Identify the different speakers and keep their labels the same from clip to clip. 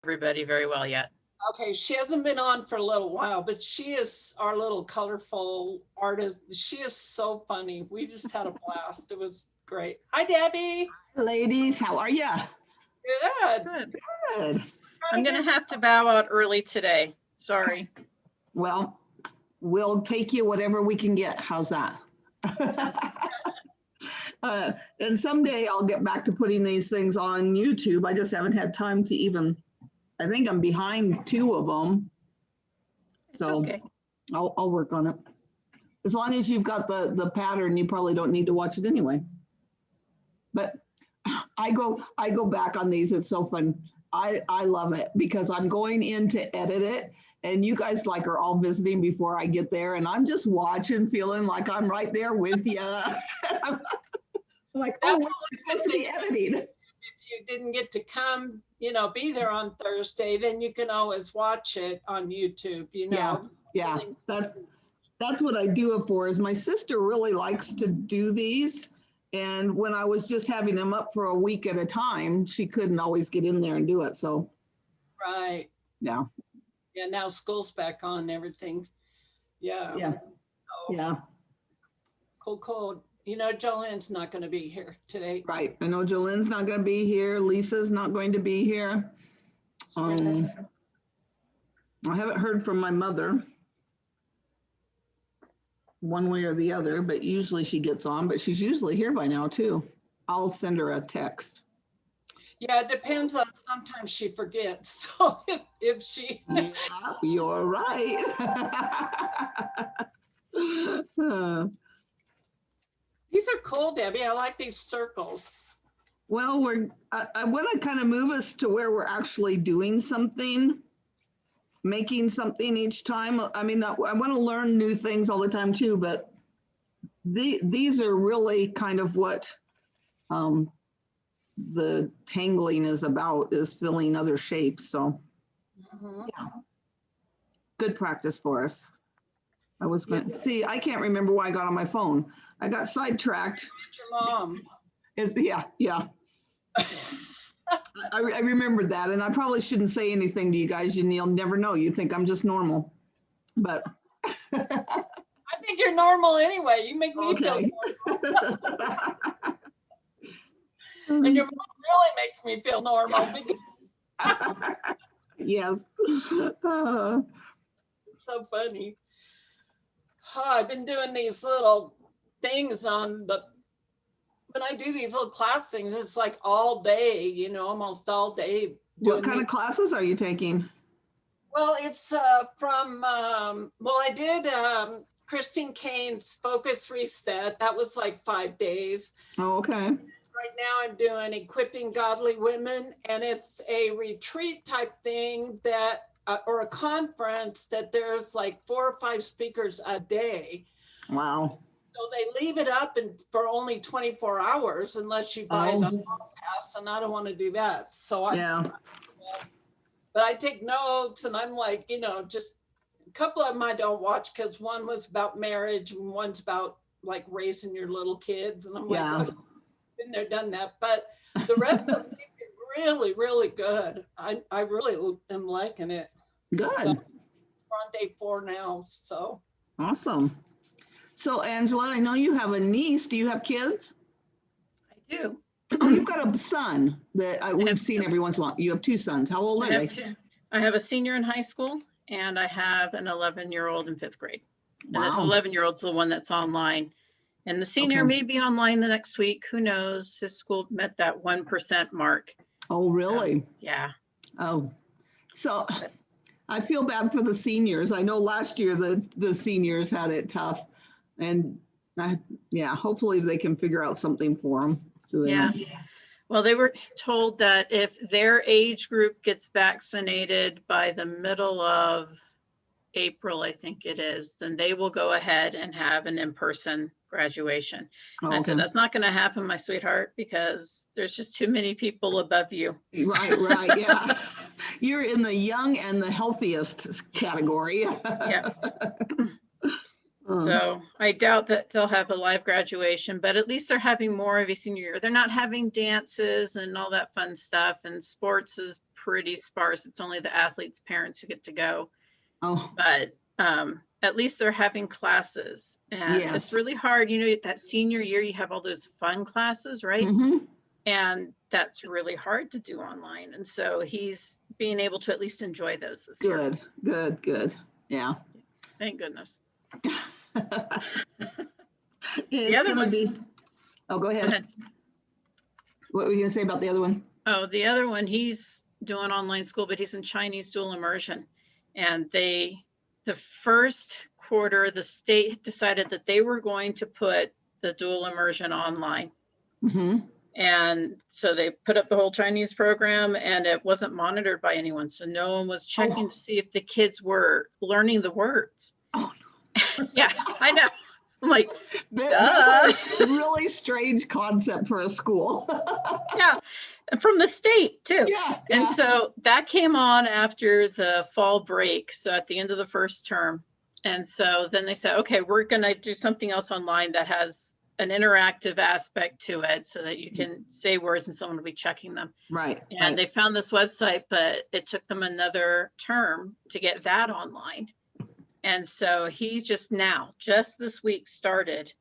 Speaker 1: everybody very well yet.
Speaker 2: Okay, she hasn't been on for a little while, but she is our little colorful artist. She is so funny. We just had a blast. It was great. Hi, Debbie.
Speaker 3: Ladies, how are you?
Speaker 2: Good.
Speaker 1: Good.
Speaker 3: Good.
Speaker 1: I'm going to have to bow out early today. Sorry.
Speaker 3: Well, we'll take you whatever we can get. How's that? And someday I'll get back to putting these things on YouTube. I just haven't had time to even, I think I'm behind 2 of them. So
Speaker 1: Okay.
Speaker 3: I'll work on it. As long as you've got the pattern, you probably don't need to watch it anyway. But I go back on these. It's so fun. I love it because I'm going in to edit it, and you guys like are all visiting before I get there, and I'm just watching, feeling like I'm right there with you. I'm like, oh, we're supposed to be editing.
Speaker 2: If you didn't get to come, be there on Thursday, then you can always watch it on YouTube,
Speaker 3: Yeah, that's what I do it for. Is my sister really likes to do these. And when I was just having them up for a week at a time, she couldn't always get in there and do it. So,
Speaker 2: right.
Speaker 3: Yeah.
Speaker 2: Yeah. Now school's back on and everything. Yeah.
Speaker 3: Yeah.
Speaker 2: So,
Speaker 3: Yeah.
Speaker 2: Cool. Jolene's not going to be here today.
Speaker 3: Right. I know Jolene's not going to be here. Lisa's not going to be here. I haven't heard from my mother one way or the other, but usually she gets on, but she's usually here by now too. I'll send her a text.
Speaker 2: Yeah, it depends on, sometimes she forgets. So if she.
Speaker 3: Yeah, you're right.
Speaker 2: These are cool, Debbie. I like these circles.
Speaker 3: Well, I want to kind of move us to where we're actually doing something, making something each time. I mean, I want to learn new things all the time too, but these are really kind of what the tangling is about, is filling other shapes. So yeah, good practice for us. I was going to see, I can't remember why I got on my phone. I got sidetracked.
Speaker 2: Your mom.
Speaker 3: Yeah. I remembered that, and I probably shouldn't say anything to you guys. You'll never know. You think I'm just normal, but
Speaker 2: I think you're normal anyway. You make me feel normal. And your mom really makes me feel normal.
Speaker 3: Yes.
Speaker 2: So funny. I've been doing these little things when I do these little class things, it's like all day, almost all day.
Speaker 3: What kind of classes are you taking?
Speaker 2: Well, it's from, I did Christine Kane's Focus Reset. That was like 5 days.
Speaker 3: Oh, okay.
Speaker 2: Right now I'm doing Equipping Godly Women, and it's a retreat type thing that, or a conference that there's like 4 or 5 speakers a day.
Speaker 3: Wow.
Speaker 2: So they leave it up for only 24 hours unless you buy the hall pass, and I don't want to do that. So but I take notes, and I'm like, just a couple of them I don't watch, because one was about marriage and one's about like raising your little kids, and I'm like, oh, been there, done that. But the rest of them are really, really good. I really am liking it.
Speaker 3: Good.
Speaker 2: So we're on day 4 now. So
Speaker 3: awesome. So Angela, I know you have a niece. Do you have kids?
Speaker 1: I do.
Speaker 3: Oh, you've got a son that we've seen every once in a while. You have 2 sons. How old are they?
Speaker 1: I have a senior in high school, and I have an 11-year-old in 5th grade.
Speaker 3: Wow.
Speaker 1: And the 11-year-old's the one that's online. And the senior may be online the next week. Who knows? His school met that 1% mark.
Speaker 3: Oh, really?
Speaker 1: Yeah.
Speaker 3: Oh, so I feel bad for the seniors. I know last year the seniors had it tough, and hopefully they can figure out something for them. So
Speaker 1: Well, they were told that if their age group gets vaccinated by the middle of April, I think it is, then they will go ahead and have an in-person graduation.
Speaker 3: Oh,
Speaker 1: I said, that's not going to happen, my sweetheart, because there's just too many people above you.
Speaker 3: Right, yeah. You're in the young and the healthiest category.
Speaker 1: Yeah. So I doubt that they'll have a live graduation, but at least they're having more of a senior year. They're not having dances and all that fun stuff, and sports is pretty sparse. It's only the athletes' parents who get to go.
Speaker 3: Oh,
Speaker 1: But at least they're having classes. And
Speaker 3: yes.
Speaker 1: it's really hard. You know, that senior year, you have all those fun classes, right?
Speaker 3: Mhm.
Speaker 1: And that's really hard to do online. And so he's being able to at least enjoy those this year.
Speaker 3: Good, good, good. Yeah.
Speaker 1: Thank goodness.
Speaker 3: It's
Speaker 1: other
Speaker 3: gonna
Speaker 1: one-
Speaker 3: be, oh, go ahead. What were you gonna say about the other one?
Speaker 1: Oh, the other one, he's doing online school, but he's in Chinese dual immersion. And the first quarter, the state decided that they were going to put the dual immersion online.
Speaker 3: Mm-hmm.
Speaker 1: And so they put up the whole Chinese program, and it wasn't monitored by anyone. So no one was checking to see if the kids were learning the words.
Speaker 3: Oh,
Speaker 1: Yeah, I know. I'm like,
Speaker 3: that's a really strange concept for a school.
Speaker 1: yeah, from the state too.
Speaker 3: Yeah.
Speaker 1: And so that came on after the fall break. So at the end of the first term. And so then they said, okay, we're going to do something else online that has an interactive aspect to it so that you can say words and someone will be checking them.
Speaker 3: Right.
Speaker 1: And they found this website, but it took them another term to get that online. And so he just this week, started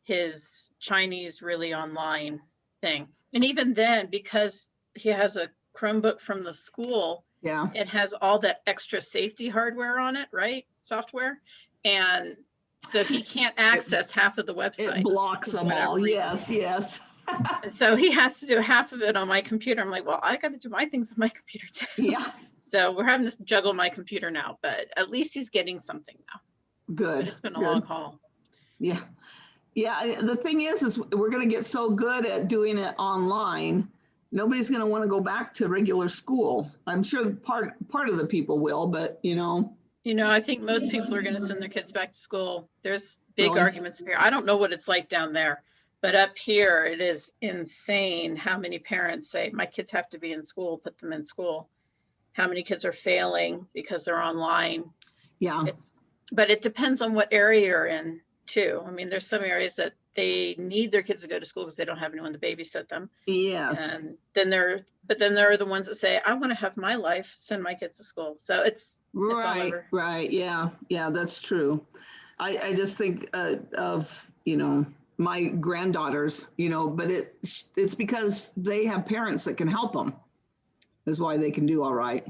Speaker 1: his Chinese really online thing. And even then, because he has a Chromebook from the school,
Speaker 3: Yeah.
Speaker 1: it has all that extra safety hardware on it, right? Software. And so he can't access half of the website.
Speaker 3: It blocks them all. Yes, yes.
Speaker 1: And so he has to do half of it on my computer. I'm like, well, I got to do my things on my computer too.
Speaker 3: Yeah.
Speaker 1: So we're having to juggle my computer now, but at least he's getting something now.
Speaker 3: Good.
Speaker 1: But it's been a long haul.
Speaker 3: Yeah. Yeah. The thing is we're going to get so good at doing it online. Nobody's going to want to go back to regular school. I'm sure part of the people will, but
Speaker 1: I think most people are going to send their kids back to school. There's big
Speaker 3: Really?
Speaker 1: arguments here. I don't know what it's like down there, but up here it is insane how many parents say, my kids have to be in school, put them in school. How many kids are failing because they're online.
Speaker 3: Yeah.
Speaker 1: But it depends on what area you're in too. I mean, there's some areas that they need their kids to go to school because they don't have anyone to babysit them.
Speaker 3: Yes.
Speaker 1: And then there are the ones that say, I want to have my life, send my kids to school. So it's all over.
Speaker 3: Right. Yeah. Yeah, that's true. I just think of, my granddaughters, but it's because they have parents that can help them. Is why they can do all right,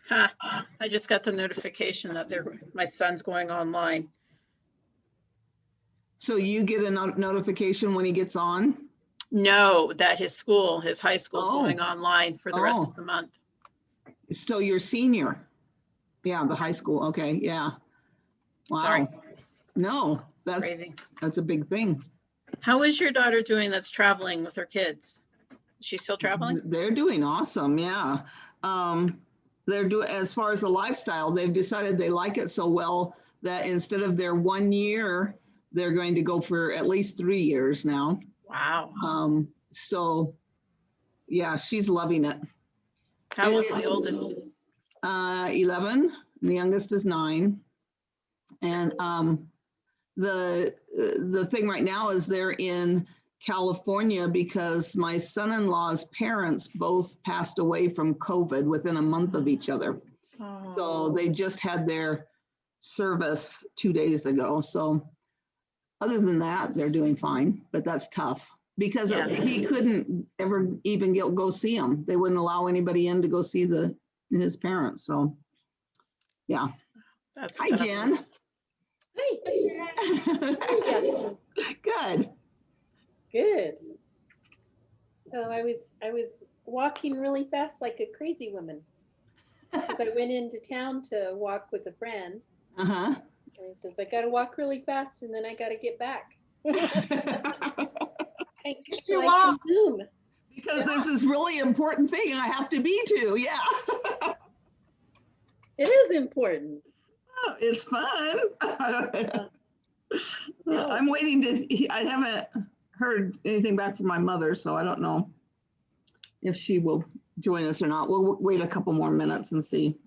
Speaker 1: I just got the notification that my son's going online.
Speaker 3: So you get a notification when he gets on?
Speaker 1: No, that his high school is going online for the rest of the month.
Speaker 3: So you're senior? Yeah, the high school. Okay, yeah. Wow.
Speaker 1: Sorry.
Speaker 3: No, that's
Speaker 1: Crazy.
Speaker 3: That's a big thing.
Speaker 1: How is your daughter doing that's traveling with her kids? Is she still traveling?
Speaker 3: They're doing awesome, yeah. They're doing, as far as the lifestyle, they've decided they like it so well that instead of their 1 year, they're going to go for at least 3 years now.
Speaker 1: Wow.
Speaker 3: So yeah, she's loving it.
Speaker 1: How old's the oldest?
Speaker 3: 11, and the youngest is 9. And the thing right now is they're in California because my son-in-law's parents both passed away from COVID within a month of each other.
Speaker 1: Oh.
Speaker 3: So they just had their service 2 days ago. So other than that, they're doing fine, but that's tough because he couldn't ever even go see them. They wouldn't allow anybody in to go see his parents. So yeah.
Speaker 1: That's
Speaker 3: Hi,
Speaker 1: tough.
Speaker 3: Jen.
Speaker 4: Hey.
Speaker 3: Good.
Speaker 4: Good. So I was walking really fast like a crazy woman because I went into town to walk with a friend.
Speaker 3: Uh-huh.
Speaker 4: And he says, I got to walk really fast and then I got to get back.
Speaker 2: You walk.
Speaker 4: Zoom.
Speaker 3: Because there's this really important thing I have to be to. Yeah.
Speaker 4: It is important.
Speaker 3: Oh, it's fun. I'm waiting I haven't heard anything back from my mother, so I don't know if she will join us or not. We'll wait a couple more minutes and see.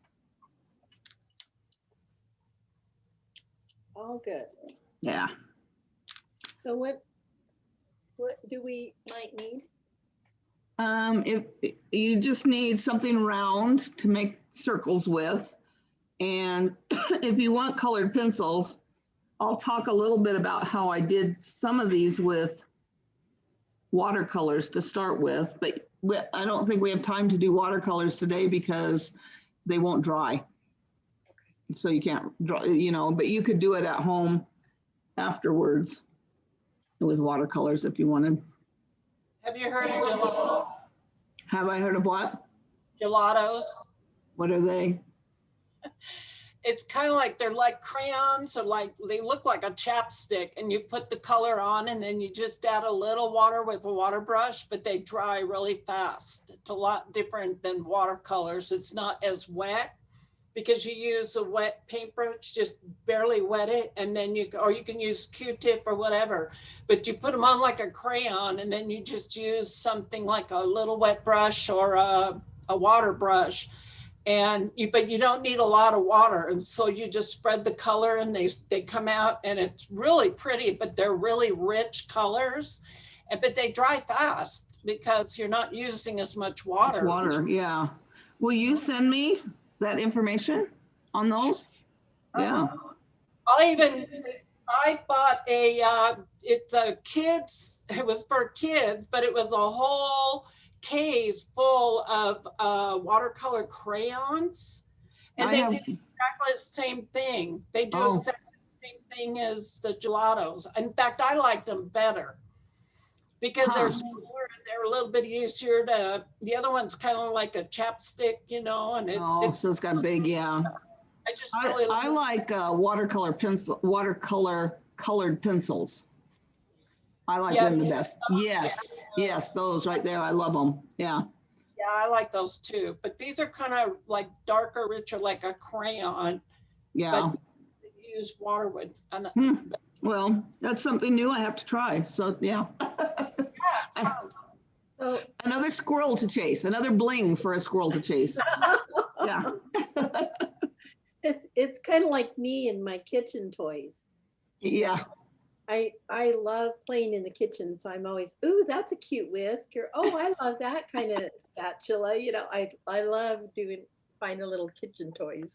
Speaker 4: All good.
Speaker 3: Yeah.
Speaker 4: So what do we might need?
Speaker 3: If you just need something round to make circles with, and if you want colored pencils, I'll talk a little bit about how I did some of these with watercolors to start with, but I don't think we have time to do watercolors today because they won't dry. So you can't draw, you know, but you could do it at home afterwards with watercolors if you wanted.
Speaker 2: Have you heard of gelato?
Speaker 3: Have I heard of what?
Speaker 2: Gelatos?
Speaker 3: What are they?
Speaker 2: It's kind of like, they're like crayons, or like, they look like a chapstick, and you put the color on and then you just add a little water with a water brush, but they dry really fast. It's a lot different than watercolors. It's not as wet because you use a wet paintbrush, just barely wet it, and then you can use Q-tip or whatever, but you put them on like a crayon, and then you just use something like a little wet brush or a water brush. But you don't need a lot of water. And so you just spread the color and they come out, and it's really pretty, but they're really rich colors. But they dry fast because you're not using as much water.
Speaker 3: Water, yeah. Will you send me that information on those? Yeah.
Speaker 2: I bought it's a kids, it was for kids, but it was a whole case full of watercolor crayons, and they did exactly the same thing. They do exactly the same thing as the gelatos. In fact, I liked them better because they're smaller and they're a little bit easier to. The other one's kind of like a chapstick, you know, and
Speaker 3: so it's got big, yeah.
Speaker 2: I just really
Speaker 3: I like watercolor colored pencils. I like them the best. Yes, those right there. I love them. Yeah.
Speaker 2: Yeah, I like those too. But these are kind of like darker, richer, like a crayon.
Speaker 3: Yeah.
Speaker 2: But you use water with.
Speaker 3: Well, that's something new I have to try. So yeah.
Speaker 4: So
Speaker 3: another squirrel to chase. Another bling for a squirrel to chase. Yeah.
Speaker 4: it's kind of like me and my kitchen toys.
Speaker 3: Yeah.
Speaker 4: I love playing in the kitchen, so I'm always, ooh, that's a cute whisk, or oh, I love that kind of spatula. You know, I love finding little kitchen toys.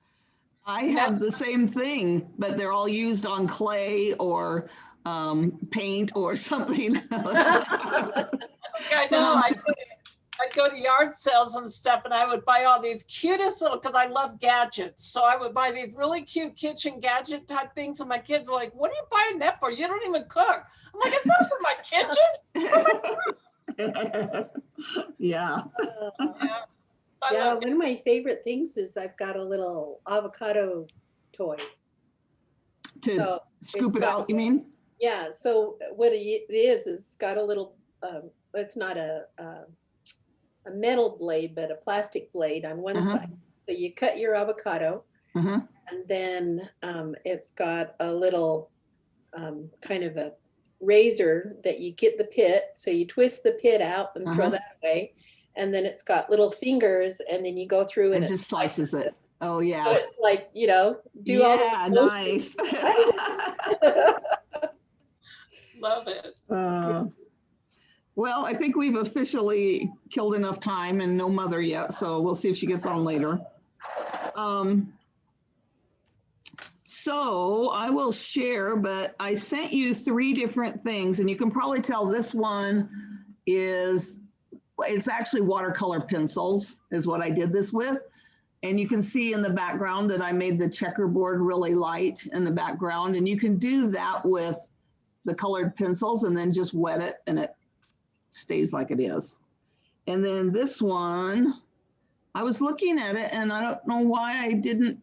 Speaker 3: I have the same thing, but they're all used on clay or paint or something.
Speaker 2: I know. I'd go to yard sales and stuff, and I would buy all these cutest little, because I love gadgets. So I would buy these really cute kitchen gadget type things, and my kids were like, "What are you buying that for? You don't even cook." I'm like, "It's not for my kitchen."
Speaker 3: Yeah.
Speaker 4: Yeah, one of my favorite things is I've got a little avocado toy.
Speaker 3: To scoop it out, you mean?
Speaker 4: Yeah. So what it is it's got a little. It's not a metal blade, but a plastic blade on one side. So you cut your avocado, and then it's got a little kind of a razor that you get the pit. So you twist the pit out and throw that away. And then it's got little fingers, and then you go through and
Speaker 3: it just slices it. Oh yeah.
Speaker 4: So it's like, you know, do all the
Speaker 3: nice.
Speaker 2: Love it.
Speaker 3: Well, I think we've officially killed enough time and no mother yet, so we'll see if she gets on later. So I will share, but I sent you 3 different things, and you can probably tell this one it's actually watercolor pencils is what I did this with. And you can see in the background that I made the checkerboard really light in the background, and you can do that with the colored pencils and then just wet it and it stays like it is. And then this one, I was looking at it and I don't know why I didn't,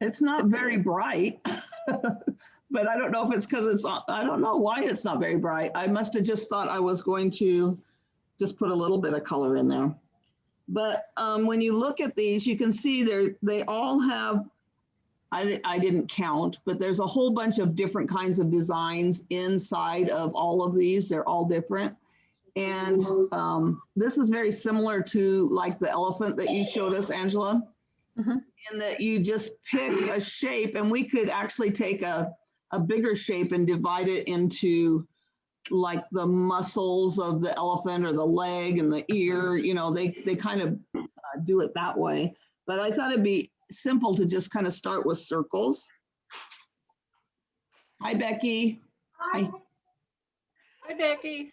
Speaker 3: it's not very bright, but I don't know if it's because it's, I don't know why it's not very bright. I must have just thought I was going to just put a little bit of color in there. But when you look at these, you can see they all have, I didn't count, but there's a whole bunch of different kinds of designs inside of all of these. They're all different. And this is very similar to like the elephant that you showed us, Angela, in that you just pick a shape, and we could actually take a bigger shape and divide it into like the muscles of the elephant or the leg and the ear, you know, they kind of do it that way. But I thought it'd be simple to just kind of start with circles. Hi, Becky. Hi.
Speaker 2: Hi, Becky.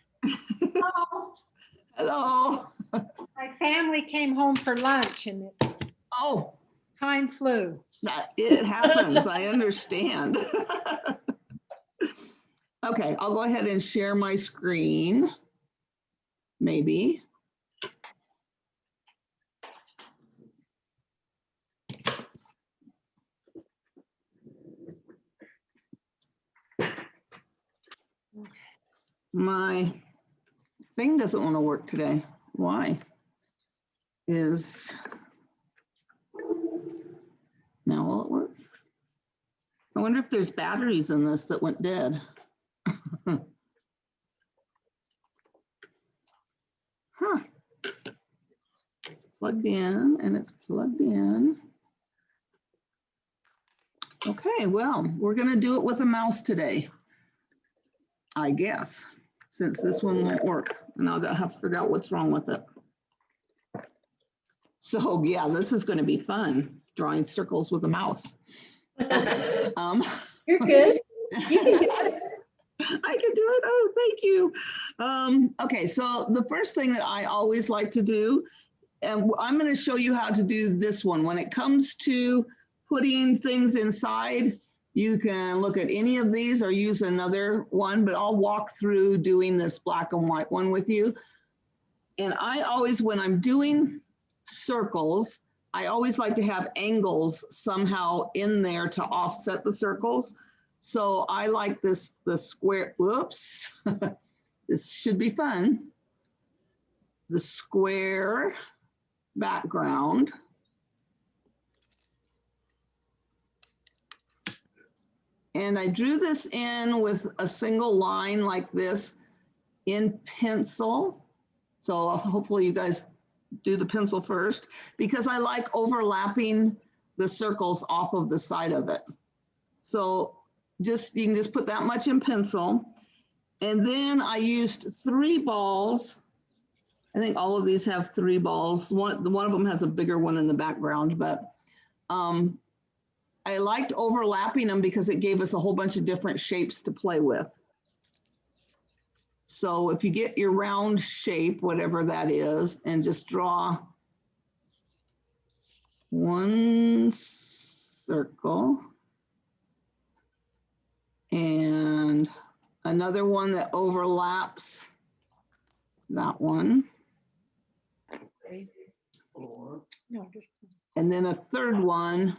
Speaker 3: Hello.
Speaker 5: My family came home for lunch and
Speaker 3: Oh,
Speaker 5: time flew.
Speaker 3: it happens. I understand. Okay, I'll go ahead and share my screen. Maybe. My thing doesn't want to work today. Why? Now will it work? I wonder if there's batteries in this that went dead. Huh. It's plugged in and it's plugged in. Okay, well, we're gonna do it with a mouse today, I guess, since this one won't work. And I'll have to figure out what's wrong with it. So yeah, this is gonna be fun, drawing circles with a mouse. Okay.
Speaker 4: You're good. You can do it.
Speaker 3: I can do it. Oh, thank you. Okay, so the first thing that I always like to do, and I'm going to show you how to do this one. When it comes to putting things inside, you can look at any of these or use another one, but I'll walk through doing this black and white one with you. And I always, when I'm doing circles, I always like to have angles somehow in there to offset the circles. So I like this, the square, whoops, this should be fun. The square background. And I drew this in with a single line like this in pencil. So hopefully you guys do the pencil first, because I like overlapping the circles off of the side of it. So you can just put that much in pencil. And then I used 3 balls. I think all of these have 3 balls. One of them has a bigger one in the background, but I liked overlapping them because it gave us a whole bunch of different shapes to play with. So if you get your round shape, whatever that is, and just draw one circle, and another one that overlaps that one. And then a third one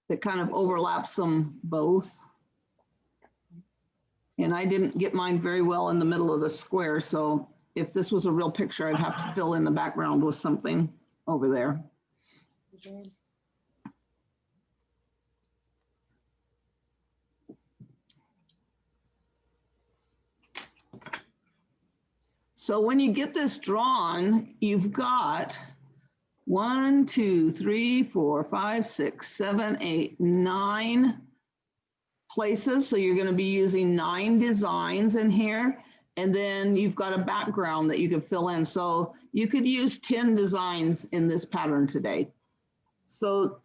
Speaker 3: that kind of overlaps them both. And I didn't get mine very well in the middle of the square. So if this was a real picture, I'd have to fill in the background with something over there. So when you get this drawn, you've got 1, 2, 3, 4, 5, 6, 7, 8, 9 places. So you're going to be using 9 designs in here. And then you've got a background that you can fill in. So you could use 10 designs in this pattern today. So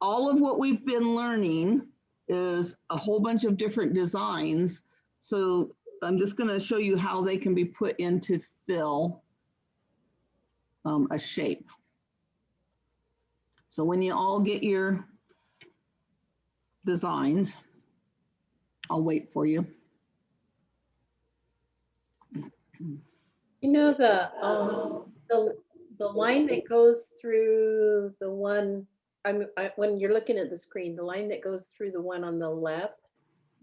Speaker 3: all of what we've been learning is a whole bunch of different designs. So I'm just going to show you how they can be put in to fill a shape. So when you all get your designs, I'll wait for you.
Speaker 4: You know the line that goes through the one, when you're looking at the screen, the line that goes through the one on the left.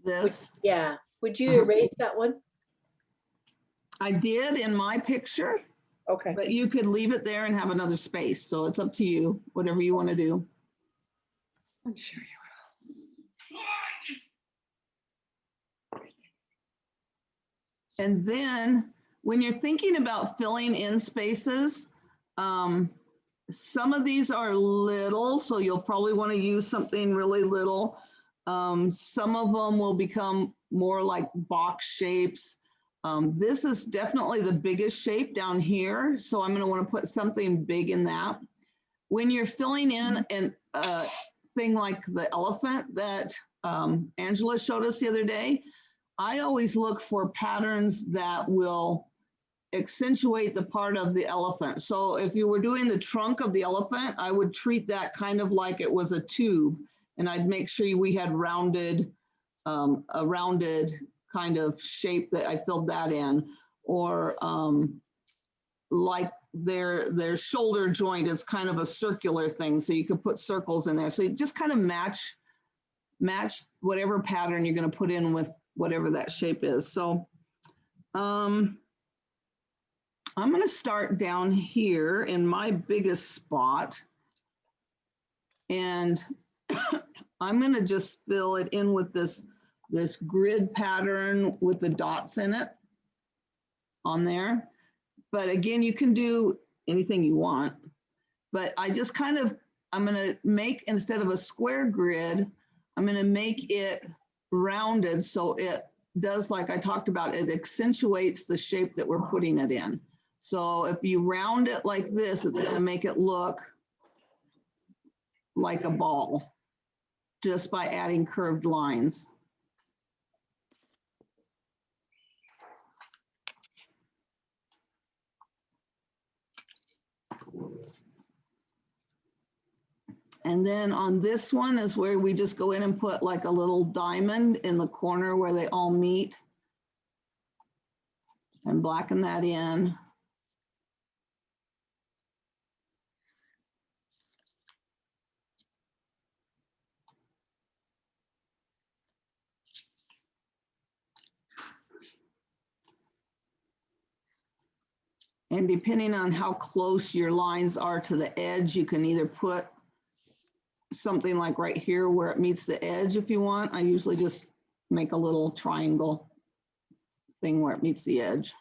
Speaker 3: This.
Speaker 4: Yeah. Would you erase that one?
Speaker 3: I did in my picture.
Speaker 4: Okay.
Speaker 3: But you could leave it there and have another space. So it's up to you, whatever you want to do.
Speaker 5: I'm sure you
Speaker 3: And then when you're thinking about filling in spaces, some of these are little, so you'll probably want to use something really little. Some of them will become more like box shapes. This is definitely the biggest shape down here, so I'm going to want to put something big in that. When you're filling in a thing like the elephant that Angela showed us the other day, I always look for patterns that will accentuate the part of the elephant. So if you were doing the trunk of the elephant, I would treat that kind of like it was a tube, and I'd make sure we had a rounded kind of shape that I filled that in, or like their shoulder joint is kind of a circular thing, so you could put circles in there. So you just kind of match whatever pattern you're going to put in with whatever that shape is. So I'm going to start down here in my biggest spot, and I'm going to just fill it in with this grid pattern with the dots in it on there. But again, you can do anything you want. But I just kind of, I'm going to make, instead of a square grid, I'm going to make it rounded so it does, like I talked about, it accentuates the shape that we're putting it in. So if you round it like this, it's going to make it look like a ball just by adding curved lines. And then on this one is where we just go in and put like a little diamond in the corner where they all meet and blacken that in. And depending on how close your lines are to the edge, you can either put something like right here where it meets the edge if you want. I usually just make a little triangle thing where it meets the edge.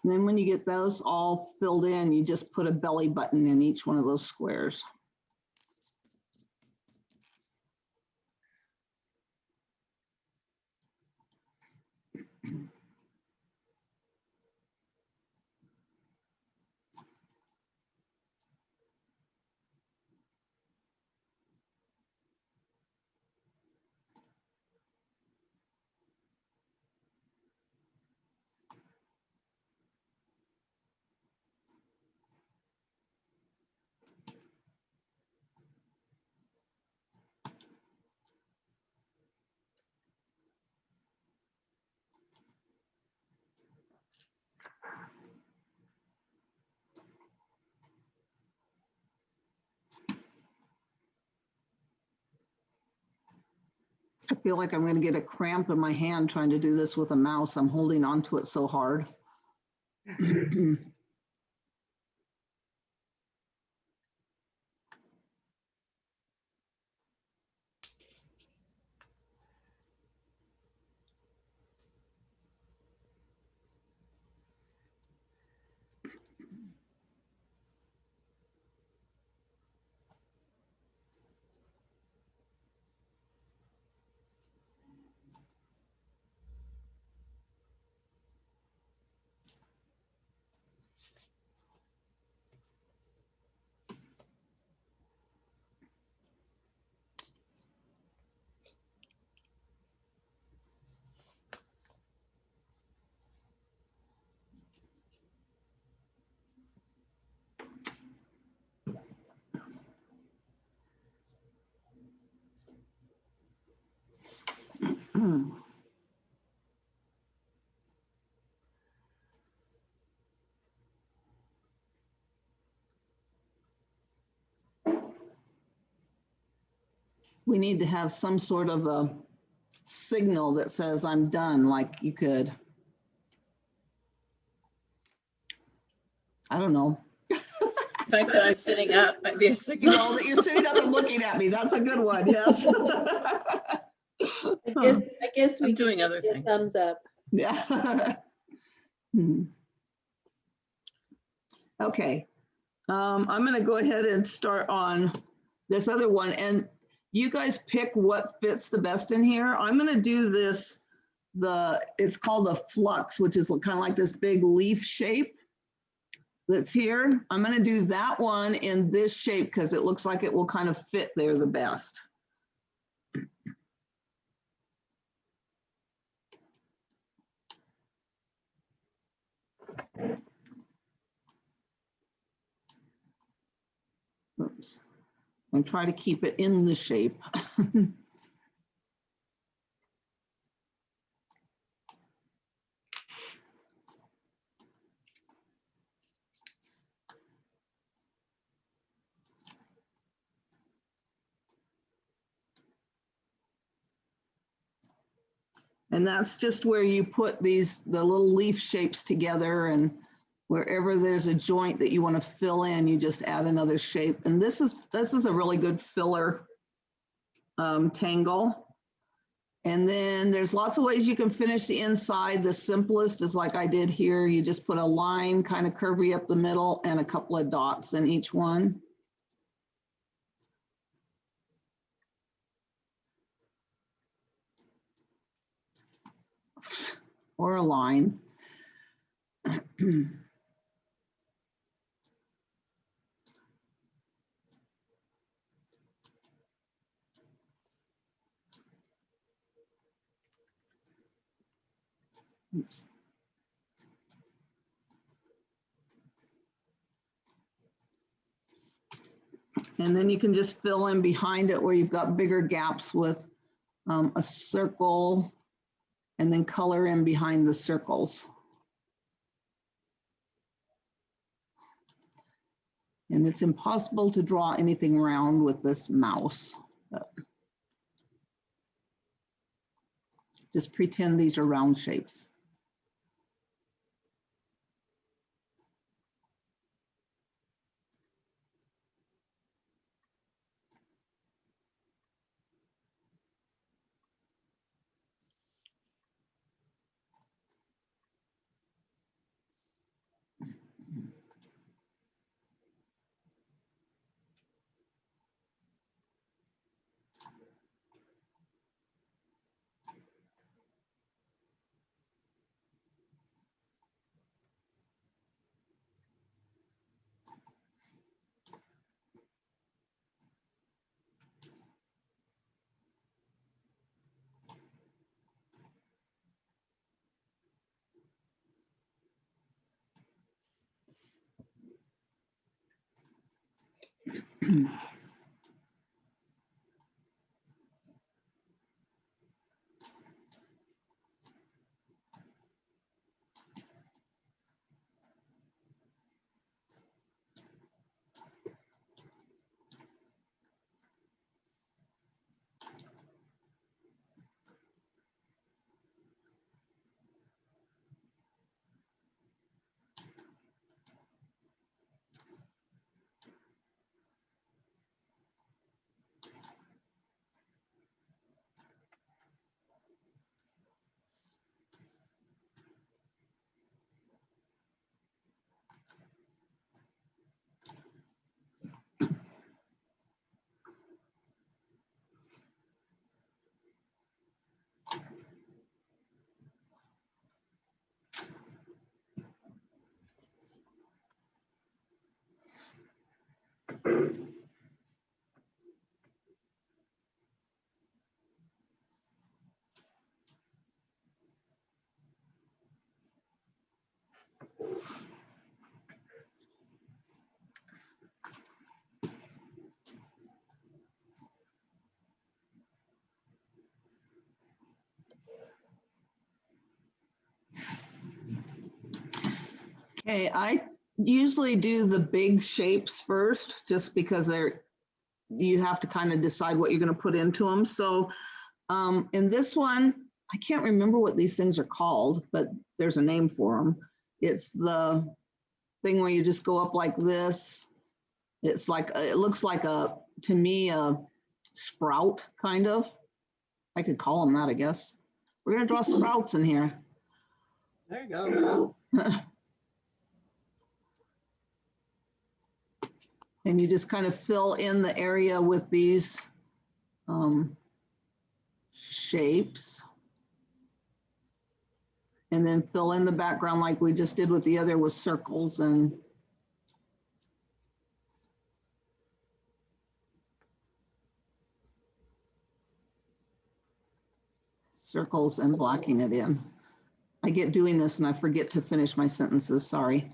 Speaker 3: Then when you get those all filled in, you just put a belly button in each one of those squares. I feel like I'm going to get a cramp in my hand trying to do this with a mouse. I'm holding onto it so hard. We need to have some sort of a signal that says I'm done, like you could. I don't know.
Speaker 1: The fact that I'm sitting up might be a signal.
Speaker 3: Well, that you're sitting up and looking at me. That's a good one, yes.
Speaker 4: I guess we
Speaker 1: I'm
Speaker 4: can
Speaker 1: doing
Speaker 4: give
Speaker 1: other
Speaker 4: you a
Speaker 1: things.
Speaker 4: thumbs up.
Speaker 3: Yeah. Okay. I'm going to go ahead and start on this other one, and you guys pick what fits the best in here. I'm going to do this, it's called a flux, which is kind of like this big leaf shape that's here. I'm going to do that one in this shape because it looks like it will kind of fit there the best. Oops. I'm trying to keep it in the shape. And that's just where you put the little leaf shapes together, and wherever there's a joint that you want to fill in, you just add another shape. And this is a really good filler tangle. And then there's lots of ways you can finish the inside. The simplest is like I did here. You just put a line kind of curvy up the middle and a couple of dots in each one. Or a line. Oops. And then you can just fill in behind it where you've got bigger gaps with a circle, and then color in behind the circles. And it's impossible to draw anything round with this mouse. Just pretend these are round shapes. Okay, I usually do the big shapes first, just because they're you have to kind of decide what you're going to put into them. So in this one, I can't remember what these things are called, but there's a name for them. It's the thing where you just go up like this. It's like, it looks like to me, a sprout kind of. I could call them that, I guess. We're going to draw sprouts in here.
Speaker 2: There you go.
Speaker 3: And you just kind of fill in the area with these shapes. And then fill in the background like we just did with the other with circles and blocking it in. I get doing this and I forget to finish my sentences, sorry.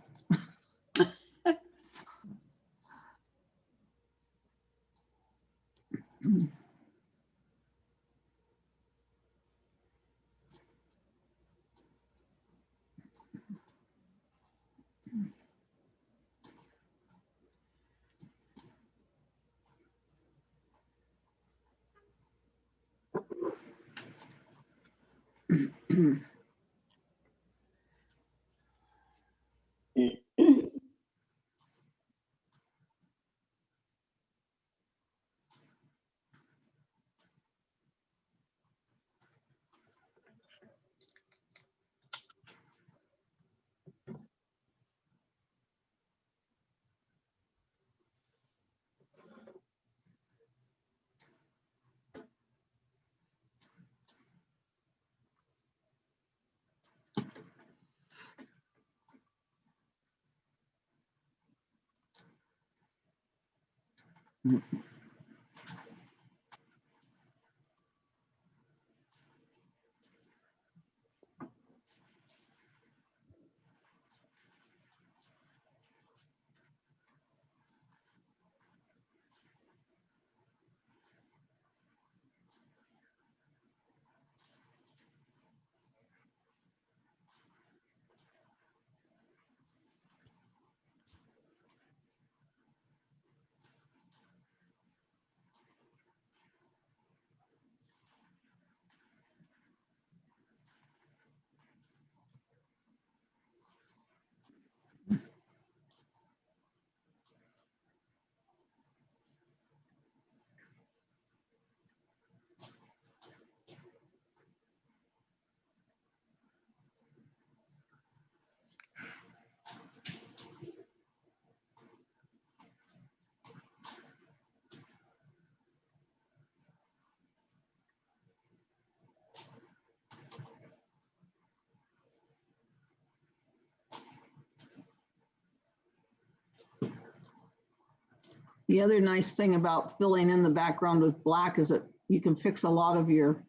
Speaker 3: The other nice thing about filling in the background with black is that you can fix a lot of your,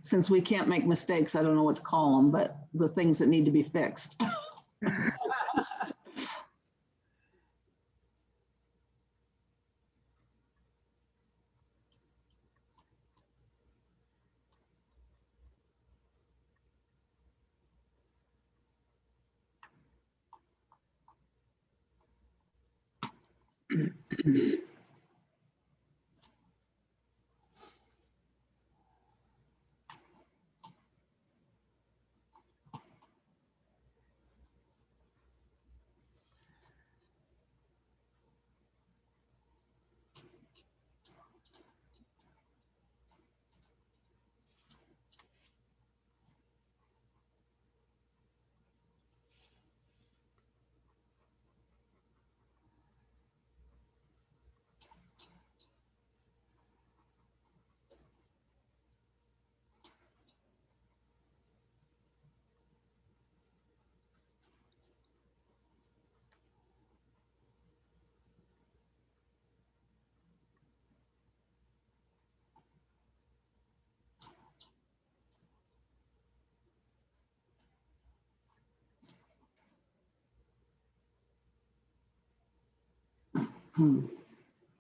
Speaker 3: since we can't make mistakes, I don't know what to call them, but the things that need to be fixed.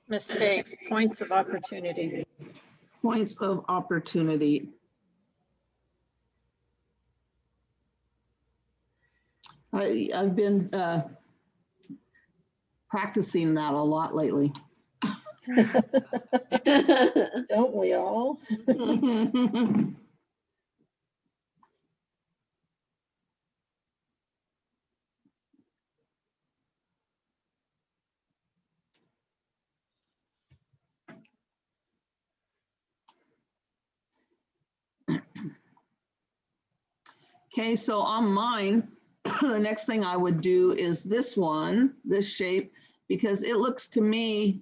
Speaker 1: Mistakes, points of opportunity.
Speaker 3: Points of opportunity. I've been practicing that a lot lately.
Speaker 6: Don't we all?
Speaker 3: Okay, so on mine, the next thing I would do is this one, this shape, because it looks to me,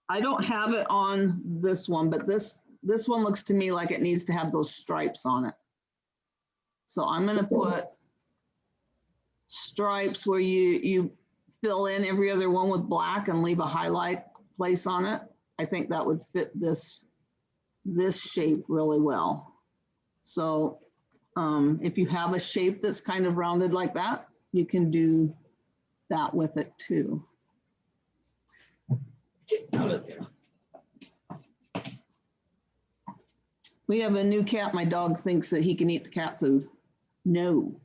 Speaker 3: I don't have it on this one, but this one looks to me like it needs to have those stripes on it. So I'm gonna put stripes where you fill in every other one with black and leave a highlight place on it. I think that would fit this shape really well. So if you have a shape that's kind of rounded like that, you can do that with it too. We have a new cat. My dog thinks that he can eat the cat food. No.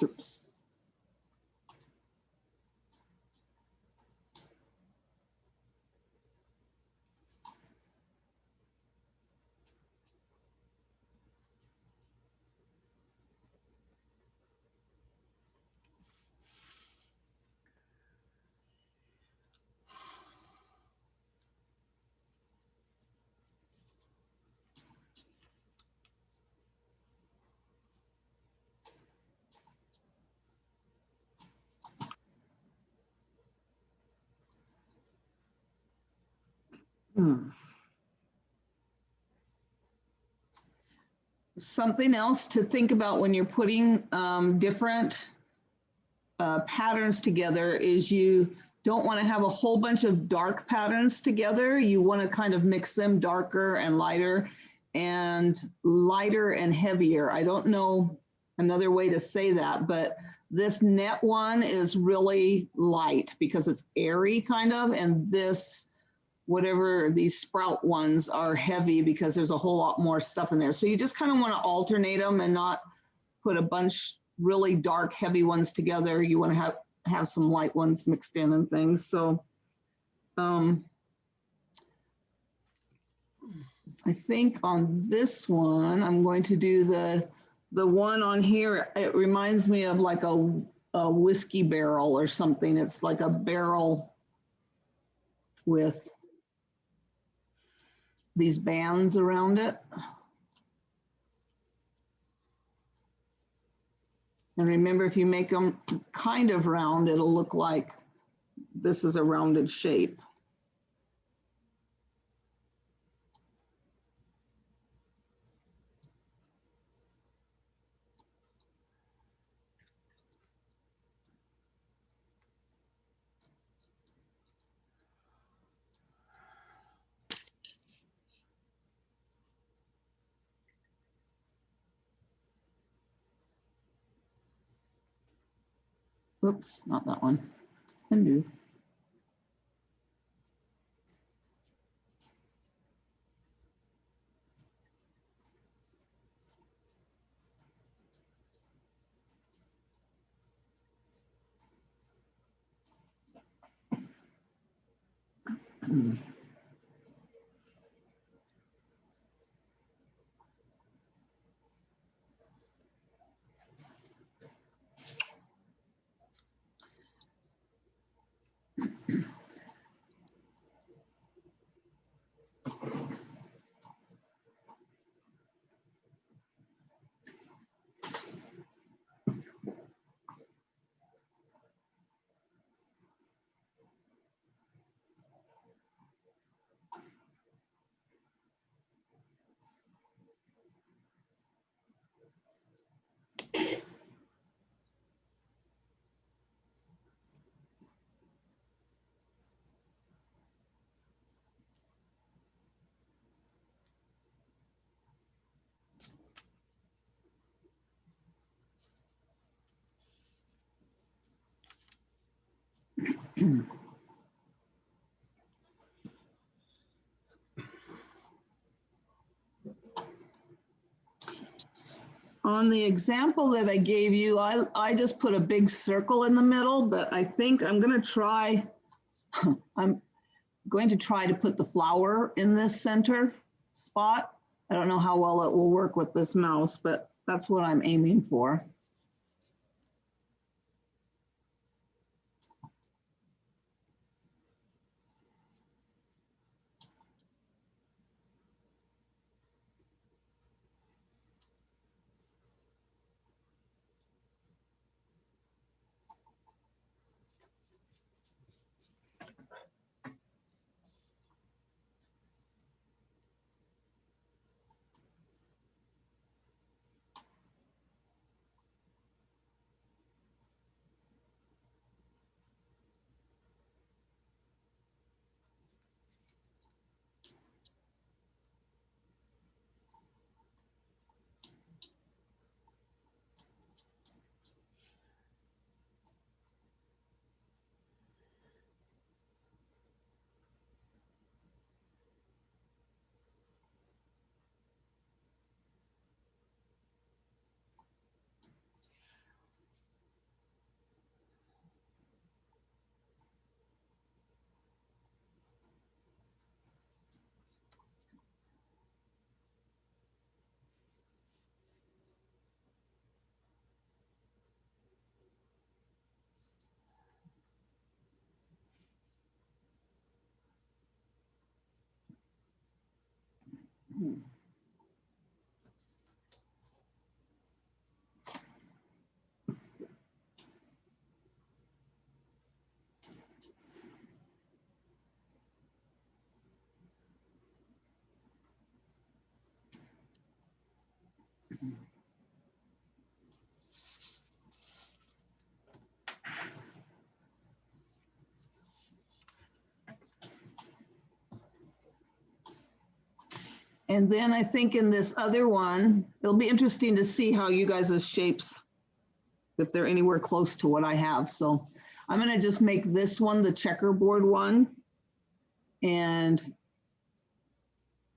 Speaker 3: Oops. Something else to think about when you're putting different patterns together is you don't want to have a whole bunch of dark patterns together. You want to kind of mix them darker and lighter and heavier. I don't know another way to say that, but this net one is really light because it's airy kind of, and this, whatever these sprout ones are heavy because there's a whole lot more stuff in there. So you just kind of want to alternate them and not put a bunch really dark, heavy ones together. You want to have some light ones mixed in and things. So I think on this one, I'm going to do the one on here. It reminds me of like a whiskey barrel or something. It's like a barrel with these bands around it. And remember, if you make them kind of round, it'll look like this is a rounded shape. Oops, not that one. Undo. On the example that I gave you, I just put a big circle in the middle, but I think I'm going to try, I'm going to try to put the flower in this center spot. I don't know how well it will work with this mouse, but that's what I'm aiming for. And then I think in this other one, it'll be interesting to see how you guys' shapes, if they're anywhere close to what I have. So I'm gonna just make this one the checkerboard one and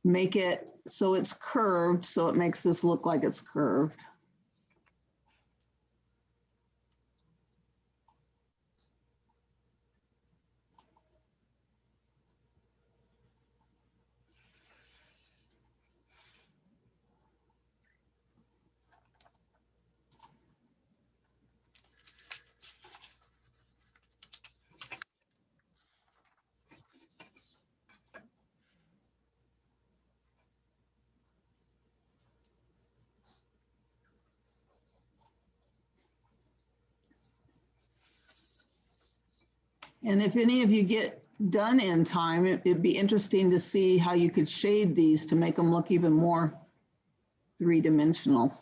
Speaker 3: make it so it's curved, so it makes this look like it's curved. And if any of you get done in time, it'd be interesting to see how you could shade these to make them look even more three-dimensional.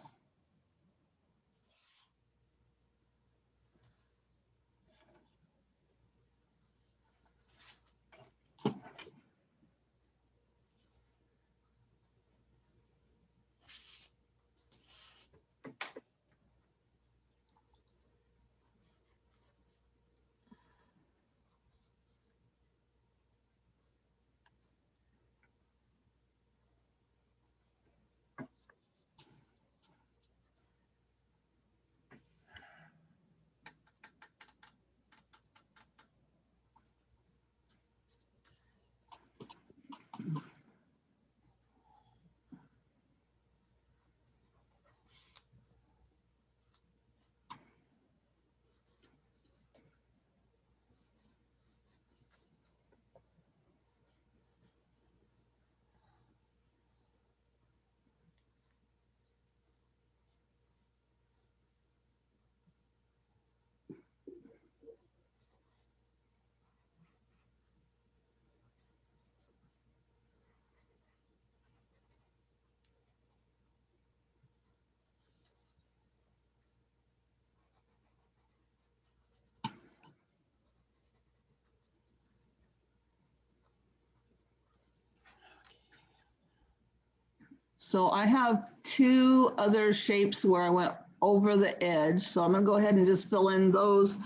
Speaker 3: So I have two other shapes where I went over the edge. So I'm gonna go ahead and just fill in those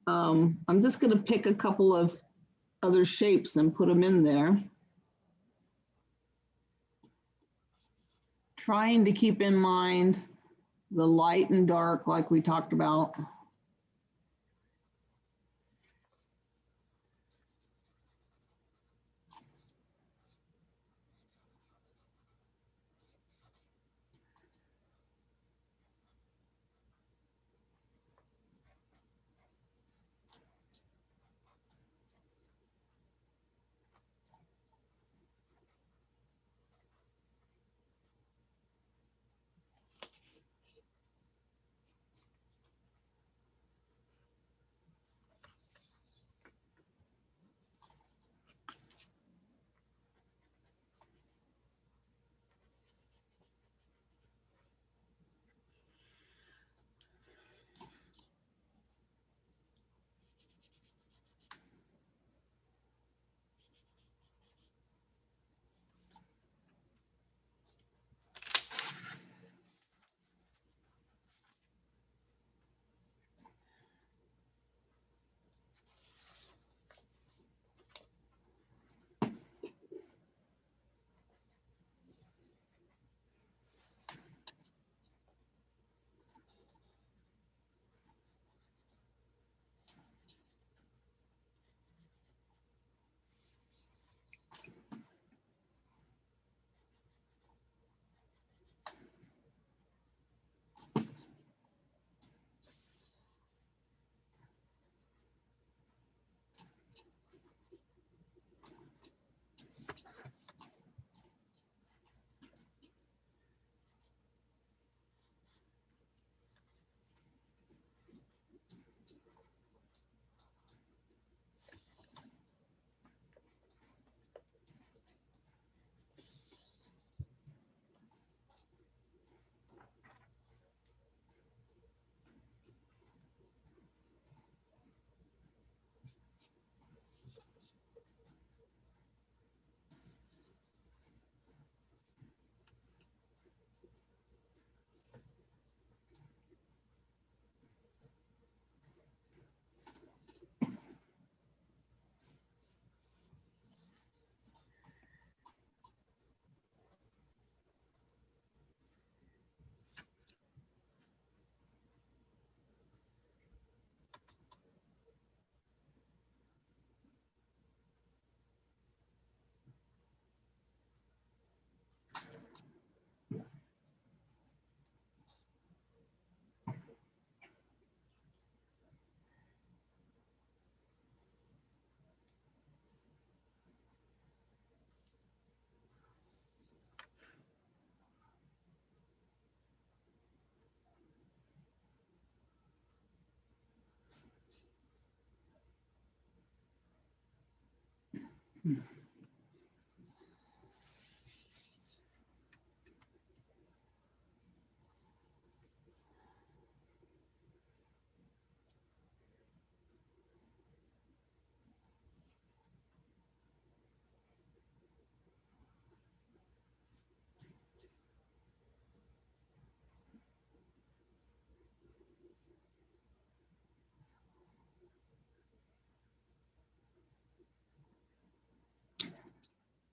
Speaker 3: I'm just gonna pick a couple of other shapes and put them in there. Trying to keep in mind the light and dark like we talked about.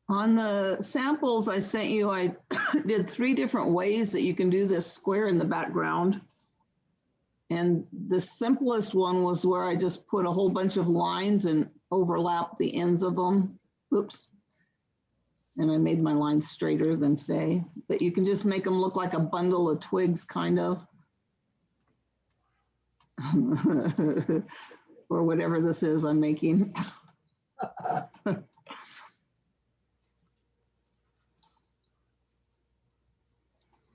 Speaker 3: On the samples I sent you, I did 3 different ways that you can do this square in the background. And the simplest one was where I just put a whole bunch of lines and overlap the ends of them. Oops. And I made my lines straighter than today, but you can just make them look like a bundle of twigs, kind of. Or whatever this is I'm making.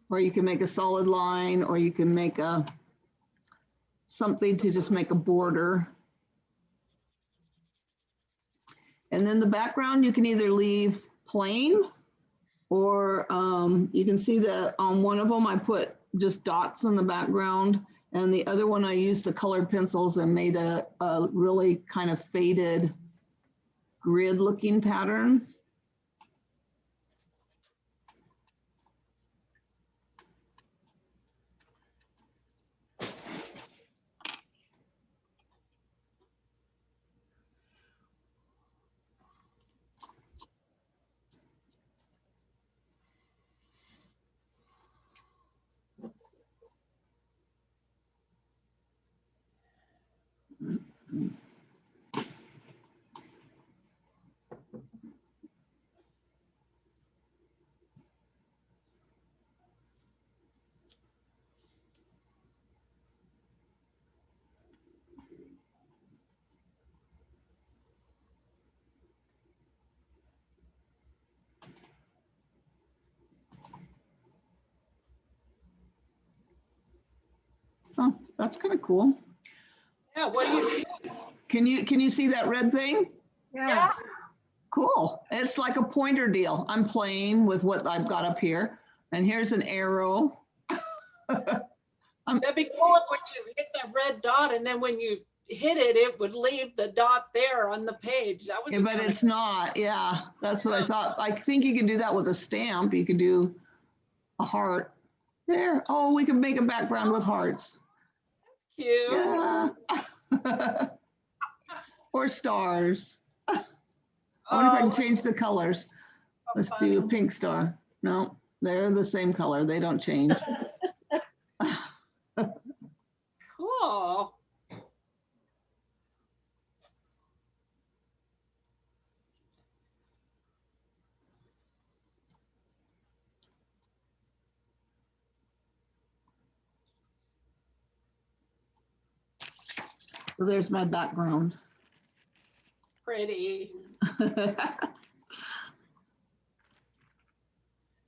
Speaker 3: Or you can make a solid line, or you can make a something to just make a border. And then the background you can either leave plain, or you can see that on one of them I put just dots in the background, and the other one I used the colored pencils and made a really kind of faded grid looking pattern. Oh, that's kind of cool.
Speaker 2: Yeah, what do you do?
Speaker 3: Can you see that red thing?
Speaker 2: Yeah,
Speaker 3: Cool. It's like a pointer deal. I'm playing with what I've got up here. And here's an arrow.
Speaker 2: that'd be cool if when you hit that red dot and then when you hit it, it would leave the dot there on the page. That would
Speaker 3: Yeah,
Speaker 2: be
Speaker 3: but
Speaker 2: kinda
Speaker 3: it's not. Yeah, that's what I thought. I think you can do that with a stamp. You can do a heart there. Oh, we can make a background with hearts.
Speaker 2: cute.
Speaker 3: Yeah. Or stars. I wonder if I can change the colors. Let's do a pink star. No, they're the same color. They don't change.
Speaker 2: Cool.
Speaker 3: So there's my background.
Speaker 2: Pretty.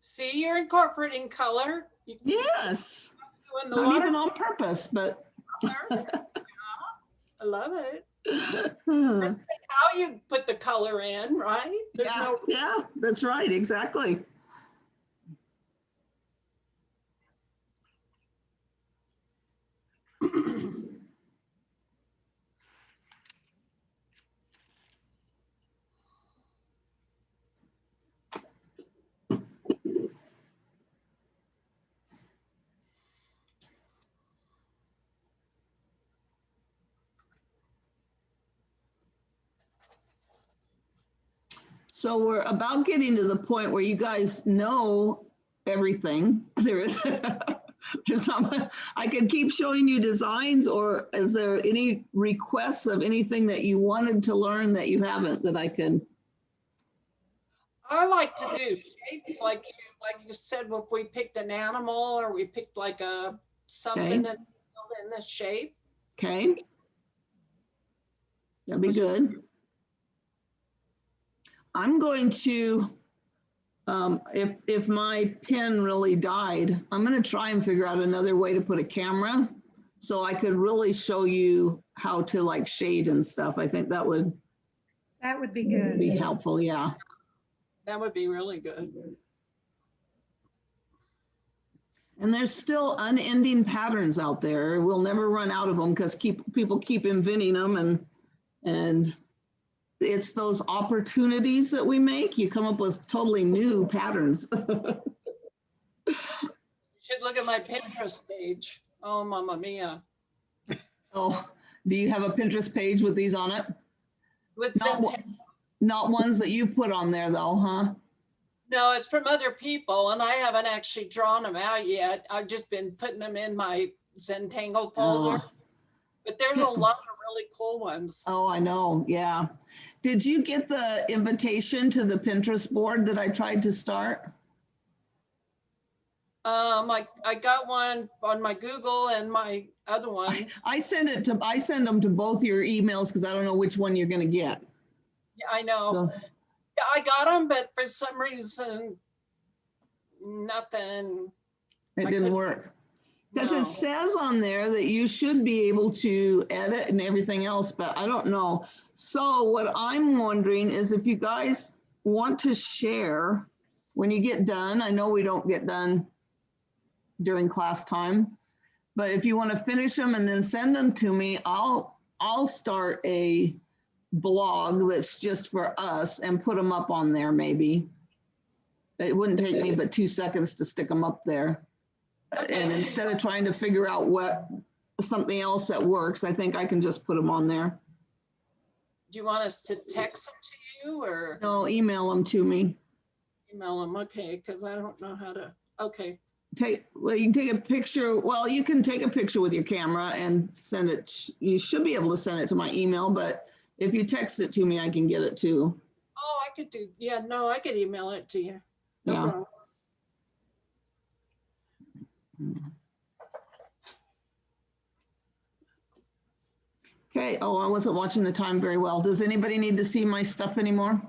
Speaker 2: See, you're incorporating color. You can
Speaker 3: Yes.
Speaker 2: do in the
Speaker 3: Not even
Speaker 2: watercolor.
Speaker 3: on purpose, but.
Speaker 2: I love it. How you put the color in, right? There's
Speaker 3: Yeah,
Speaker 2: no
Speaker 3: yeah, that's right, exactly. So we're about getting to the point where you guys know everything. There's not much. I could keep showing you designs, or is there any requests of anything that you wanted to learn that you haven't that I can?
Speaker 2: I like to do shapes like you said, if we picked an animal or we picked like a something
Speaker 3: Okay.
Speaker 2: and filled in the shape.
Speaker 3: Okay. That'd be good. I'm going to, if my pen really died, I'm going to try and figure out another way to put a camera so I could really show you how to like shade and stuff. I think that would
Speaker 5: be good.
Speaker 3: be helpful. Yeah.
Speaker 2: That would be really good.
Speaker 3: And there's still unending patterns out there. We'll never run out of them because people keep inventing them, and it's those opportunities that we make. You come up with totally new patterns.
Speaker 2: You should look at my Pinterest page. Oh, Mamma Mia.
Speaker 3: Oh, do you have a Pinterest page with these on it?
Speaker 2: With
Speaker 3: Not ones that you put on there though, huh?
Speaker 2: No, it's from other people, and I haven't actually drawn them out yet. I've just been putting them in my UnTangled folder.
Speaker 3: Oh.
Speaker 2: But there's a lot of really cool ones.
Speaker 3: Oh, I know. Yeah. Did you get the invitation to the Pinterest board that I tried to start?
Speaker 2: I got one on my Google and my other one.
Speaker 3: I send them to both your emails because I don't know which one you're going to get.
Speaker 2: Yeah, I know.
Speaker 3: So,
Speaker 2: Yeah, I got them, but for some reason, nothing.
Speaker 3: it didn't work. Because
Speaker 2: No.
Speaker 3: it says on there that you should be able to edit and everything else, but I don't know. So what I'm wondering is if you guys want to share when you get done, I know we don't get done during class time, but if you want to finish them and then send them to me, I'll start a blog that's just for us and put them up on there maybe. It wouldn't take me but 2 seconds to stick them up there. And instead of trying to figure out something else that works, I think I can just put them on there.
Speaker 2: Do you want us to text them to you or
Speaker 3: No, email them to me.
Speaker 2: email them? Okay, because I don't know how to. Okay.
Speaker 3: Well, you can take a picture. Well, you can take a picture with your camera and send it. You should be able to send it to my email, but if you text it to me, I can get it too.
Speaker 2: Oh, I could do. Yeah, no, I could email it to you. No
Speaker 3: Yeah.
Speaker 2: problem.
Speaker 3: Okay. Oh, I wasn't watching the time very well. Does anybody need to see my stuff anymore?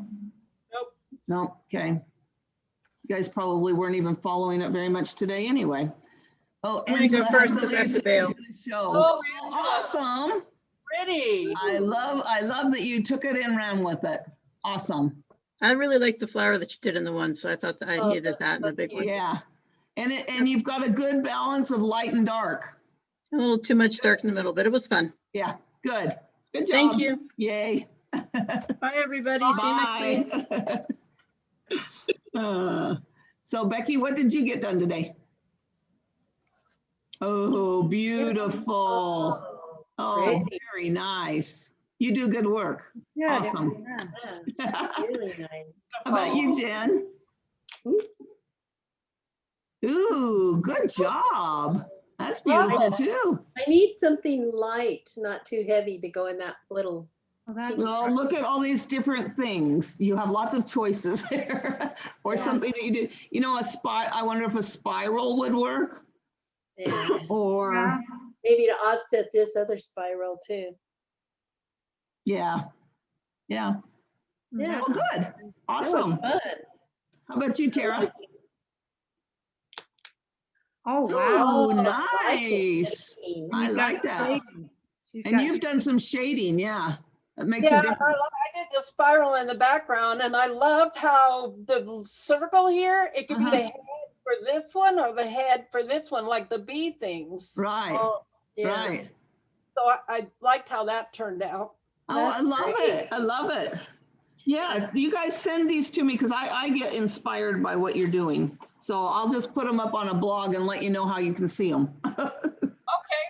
Speaker 2: Nope.
Speaker 3: No. Okay. You guys probably weren't even following it very much today anyway. Oh,
Speaker 1: I'm gonna go
Speaker 3: Angela
Speaker 1: first
Speaker 3: has
Speaker 1: 'cause I have
Speaker 3: Lisa's
Speaker 1: to bail.
Speaker 3: gonna show.
Speaker 2: Oh, Angela.
Speaker 3: Awesome.
Speaker 2: Pretty.
Speaker 3: I love that you took it and ran with it. Awesome.
Speaker 1: I really like the flower that you did in the one, so I thought that I
Speaker 4: Oh,
Speaker 1: needed
Speaker 4: that's
Speaker 1: that in
Speaker 4: so
Speaker 1: the big one.
Speaker 4: cute.
Speaker 3: Yeah. And you've got a good balance of light and dark.
Speaker 1: A little too much dark in the middle, but it was fun.
Speaker 3: Yeah, good. Good job.
Speaker 1: Thank you.
Speaker 3: Yay.
Speaker 1: Bye, everybody. See you next week.
Speaker 3: Bye. So Becky, what did you get done today? Oh, beautiful. Oh,
Speaker 4: Crazy.
Speaker 3: very nice. You do good work.
Speaker 5: Good.
Speaker 3: Awesome.
Speaker 4: Yeah,
Speaker 3: How
Speaker 4: really nice.
Speaker 3: about you, Jen? Ooh, good job. That's beautiful too.
Speaker 4: I need something light, not too heavy to go in that little.
Speaker 5: Well, that's
Speaker 3: Well, look at all these different things. You have lots of choices there. Or
Speaker 4: Yeah.
Speaker 3: something that you do. You know, I wonder if a spiral would work.
Speaker 4: Yeah.
Speaker 3: Or,
Speaker 5: Yeah.
Speaker 4: Maybe to offset this other spiral too.
Speaker 3: yeah.
Speaker 4: Yeah.
Speaker 3: Well, good.
Speaker 4: That was
Speaker 3: Awesome.
Speaker 4: fun.
Speaker 3: How about you, Tara?
Speaker 5: Oh, wow.
Speaker 3: Oh,
Speaker 4: Oh,
Speaker 3: nice.
Speaker 4: And
Speaker 3: I
Speaker 5: You've got
Speaker 3: like that.
Speaker 5: shading. She's
Speaker 3: And
Speaker 5: got
Speaker 3: you've done some shading, yeah. That makes a
Speaker 2: Yeah,
Speaker 3: difference.
Speaker 2: I did the spiral in the background and I loved how the circle here, it could be
Speaker 3: Uh-huh.
Speaker 2: the head for this one or the head for this one, like the bee things.
Speaker 3: Right,
Speaker 4: Oh, yeah.
Speaker 3: right.
Speaker 2: So I liked how that turned out.
Speaker 3: Oh, I
Speaker 4: That's
Speaker 3: love
Speaker 4: great.
Speaker 3: it. I love it. Yeah, you guys send these to me because I get inspired by what you're doing. So I'll just put them up on a blog and let you know how you can see them.
Speaker 2: Okay.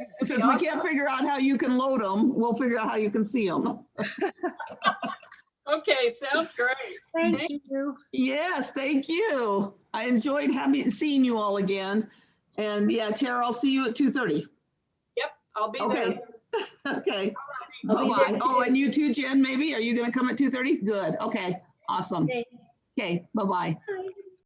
Speaker 2: it'd be
Speaker 3: Since we
Speaker 2: awesome.
Speaker 3: can't figure out how you can load them, we'll figure out how you can see them.
Speaker 2: Okay, sounds great.
Speaker 5: Thank you.
Speaker 3: Yes, thank you. I enjoyed seeing you all again. And yeah, Tara, I'll see you at 2:30.
Speaker 2: Yep, I'll be
Speaker 3: Okay.
Speaker 2: there.
Speaker 3: Okay.
Speaker 4: I'll be there
Speaker 3: Bye-bye. Oh, and you too, Jen, maybe? Are you going to come at 2:30? Good. Okay. Awesome.
Speaker 4: Okay.
Speaker 3: Okay. Bye-bye.
Speaker 4: Bye.